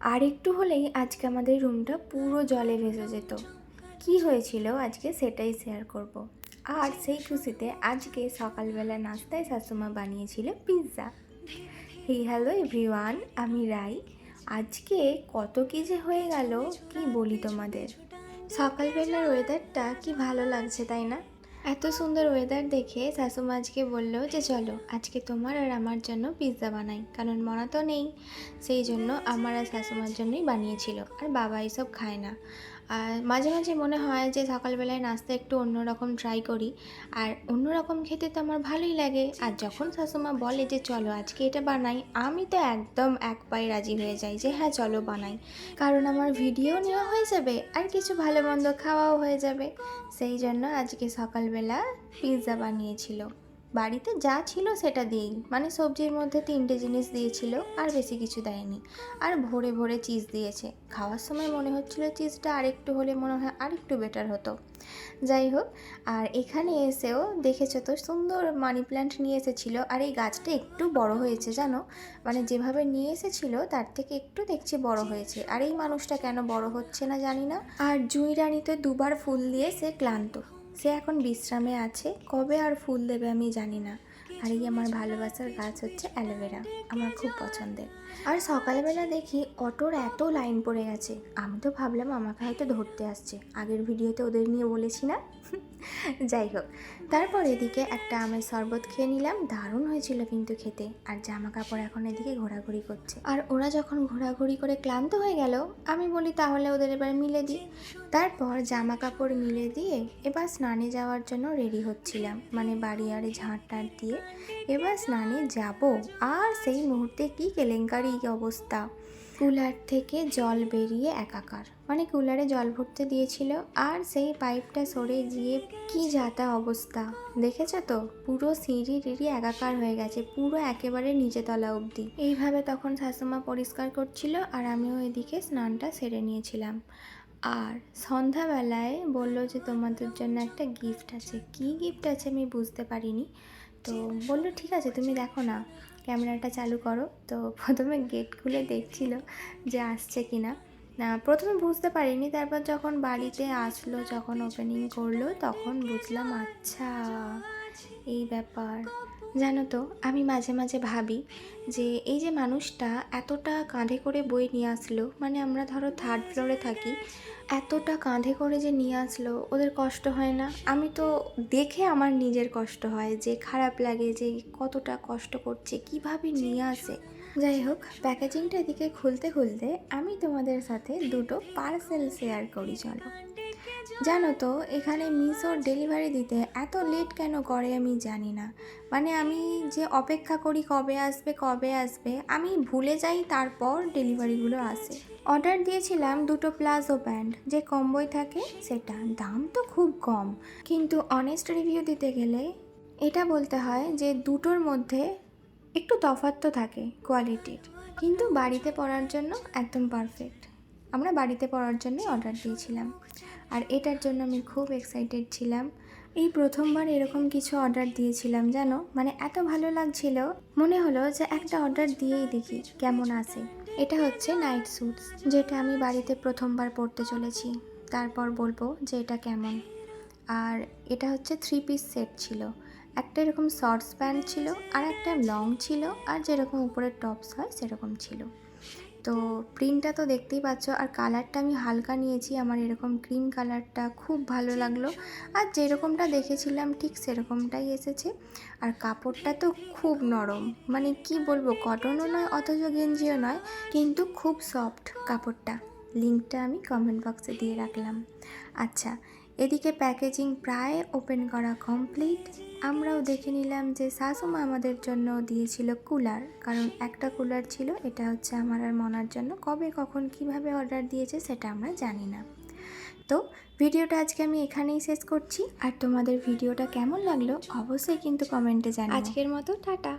আর একটু হলেই আজকে আমাদের রুমটা পুরো জলে ভেসে যেত। কি হয়েছিল আজকে সেটাই শেয়ার করব। আর সেই খুশিতে আজকে সকালবেলা নাস্তায় শাশুমা বানিয়েছিল পিৎজা। হ্যালো এভরিওয়ান, আমি রাই। আজকে কত কি যে হয়ে গেল কি বলি তোমাদের। সকালবেলার ওয়েদারটা কি ভালো লাগছে তাই না? এত সুন্দর ওয়েদার দেখে শাশুমা আজকে বললো যে চলো আজকে তোমার আর আমার জন্য পিৎজা বানাই, কারণ মনা তো নেই। সেই জন্য আমার আর শাশুমার জন্যই বানিয়েছিল, আর বাবা এইসব খায় না। আর মাঝে মাঝে মনে হয় যে সকালবেলায় নাস্তা একটু অন্যরকম ট্রাই করি, আর অন্যরকম খেতে তো আমার ভালোই লাগে। আর যখন শাশুমা বলে যে চলো আজকে এটা বানাই, আমি তো একদম এক পায়ে রাজি হয়ে যাই যে হ্যাঁ চলো বানাই, কারণ আমার ভিডিও নেওয়া হয়ে যাবে আর কিছু ভালো মন্দ খাওয়াও হয়ে যাবে। সেই জন্য আজকে সকালবেলা পিৎজা বানিয়েছিল। বাড়িতে যা ছিল সেটা দিয়েই, মানে সবজির মধ্যে 3টে জিনিস দিয়েছিল, আর বেশি কিছু দেয়নি। আর ভরে ভরে চিজ দিয়েছে। খাওয়ার সময় মনে হচ্ছিল চিজটা আরেকটু হলে মনে হয় আরেকটু বেটার হতো। যাই হোক, আর এখানে এসেও দেখেছো তো সুন্দর মানি প্ল্যান্ট নিয়ে এসেছিলো, আর এই গাছটা একটু বড় হয়েছে জানো, মানে যেভাবে নিয়ে এসেছিলো তার থেকে একটু দেখছি বড় হয়েছে। আর এই মানুষটা কেন বড় হচ্ছে না জানি না। আর জুঁই রানী তো 2বার ফুল দিয়ে সে ক্লান্ত, সে এখন বিশ্রামে আছে, কবে আর ফুল দেবে আমি জানি না। আর এই আমার ভালোবাসার গাছ হচ্ছে অ্যালোভেরা, আমার খুব পছন্দের। আর সকালবেলা দেখি অটোর এত লাইন পড়ে গেছে, আমি তো ভাবলাম আমাকে হয়তো ধরতে আসছে, আগের ভিডিওতে ওদের নিয়ে বলেছি না। যাই হোক, তারপর এদিকে একটা আমের শরবত খেয়ে নিলাম, দারুণ হয়েছিল কিন্তু খেতে। আর জামা কাপড় এখন এদিকে ঘোরাঘুরি করছে, আর ওরা যখন ঘোরাঘুরি করে ক্লান্ত হয়ে গেল, আমি বলি তাহলে ওদের এবার মিলে দিই। তারপর জামা কাপড় মিলে দিয়ে এবার স্নানে যাওয়ার জন্য রেডি হচ্ছিলাম, মানে বাড়ি আরে ঝাঁট টাট দিয়ে এবার স্নানে যাব। আর সেই মুহূর্তে কি কেলেঙ্কারি অবস্থা, কুলার থেকে জল বেরিয়ে একাকার, মানে কুলারে জল ভরতে দিয়েছিল আর সেই পাইপটা সরে গিয়ে কি যাতা অবস্থা দেখেছো তো, পুরো সিঁড়ি টিড়ি একাকার হয়ে গেছে, পুরো একেবারে নিচে তলা অবধি। এইভাবে তখন শাশুমা পরিষ্কার করছিল, আর আমিও এদিকে স্নানটা সেরে নিয়েছিলাম। আর সন্ধ্যাবেলায় বললো যে তোমাদের জন্য একটা গিফট আছে। কি গিফট আছে আমি বুঝতে পারিনি, তো বললো ঠিক আছে তুমি দেখো না, ক্যামেরাটা চালু করো। তো প্রথমে গেট খুলে দেখছিল যে আসছে কিনা, না প্রথমে বুঝতে পারিনি, তারপর যখন বাড়িতে আসলো, যখন ওপেনিং করলো তখন বুঝলাম আচ্ছা এই ব্যাপার। জানো তো আমি মাঝে মাঝে ভাবি যে এই যে মানুষটা এতটা কাঁধে করে বই নিয়ে আসলো, মানে আমরা ধরো 3rd ফ্লোরে থাকি, এতটা কাঁধে করে যে নিয়ে আসলো, ওদের কষ্ট হয় না? আমি তো দেখে আমার নিজের কষ্ট হয়, যে খারাপ লাগে যে কতটা কষ্ট করছে, কিভাবে নিয়ে আসে। যাই হোক, প্যাকেজিংটা এদিকে খুলতে খুলতে আমি তোমাদের সাথে 2টো পার্সেল শেয়ার করি চলো। জানো তো এখানে মিশোর ডেলিভারি দিতে এত লেট কেন করে আমি জানি না, মানে আমি যে অপেক্ষা করি কবে আসবে কবে আসবে, আমি ভুলে যাই, তারপর ডেলিভারিগুলো আসে। অর্ডার দিয়েছিলাম 2টো প্লাজো প্যান্ট, যে কম্বোই থাকে সেটা, দাম তো খুব কম, কিন্তু অনেস্ট রিভিউ দিতে গেলে এটা বলতে হয় যে দুটোর মধ্যে একটু তফাৎ তো থাকে কোয়ালিটির, কিন্তু বাড়িতে পরার জন্য একদম পারফেক্ট। আমরা বাড়িতে পরার জন্যই অর্ডার দিয়েছিলাম, আর এটার জন্য আমি খুব এক্সাইটেড ছিলাম। এই প্রথমবার এরকম কিছু অর্ডার দিয়েছিলাম জানো, মানে এত ভালো লাগছিল, মনে হলো যে একটা অর্ডার দিয়েই দেখি কেমন আসে। এটা হচ্ছে নাইট স্যুটস, যেটা আমি বাড়িতে প্রথমবার পরতে চলেছি, তারপর বলবো যে এটা কেমন। আর এটা হচ্ছে 3 পিস সেট ছিল, একটা এরকম শর্টস প্যান্ট ছিল, আর একটা লং ছিল, আর যেরকম উপরের টপস হয় সেরকম ছিল। তো প্রিন্টটা তো দেখতেই পাচ্ছ, আর কালারটা আমি হালকা নিয়েছি, আমার এরকম ক্রিম কালারটা খুব ভালো লাগলো, আর যেরকমটা দেখেছিলাম ঠিক সেরকমটাই এসেছে। আর কাপড়টা তো খুব নরম, মানে কি বলবো, কটনও নয় অথচ গেঞ্জিও নয়, কিন্তু খুব সফট কাপড়টা। লিঙ্কটা আমি কমেন্ট বক্সে দিয়ে রাখলাম। আচ্ছা, এদিকে প্যাকেজিং প্রায় ওপেন করা কমপ্লিট। আমরাও দেখে নিলাম যে শাশুমা আমাদের জন্য দিয়েছিল কুলার, কারণ একটা কুলার ছিল, এটা হচ্ছে আমার আর মনার জন্য। কবে কখন কিভাবে অর্ডার দিয়েছে সেটা আমরা জানি না। তো ভিডিওটা আজকে আমি এখানেই শেষ করছি, আর তোমাদের ভিডিওটা কেমন লাগলো অবশ্যই কিন্তু কমেন্টে জানিও। আজকের মতো টাটা।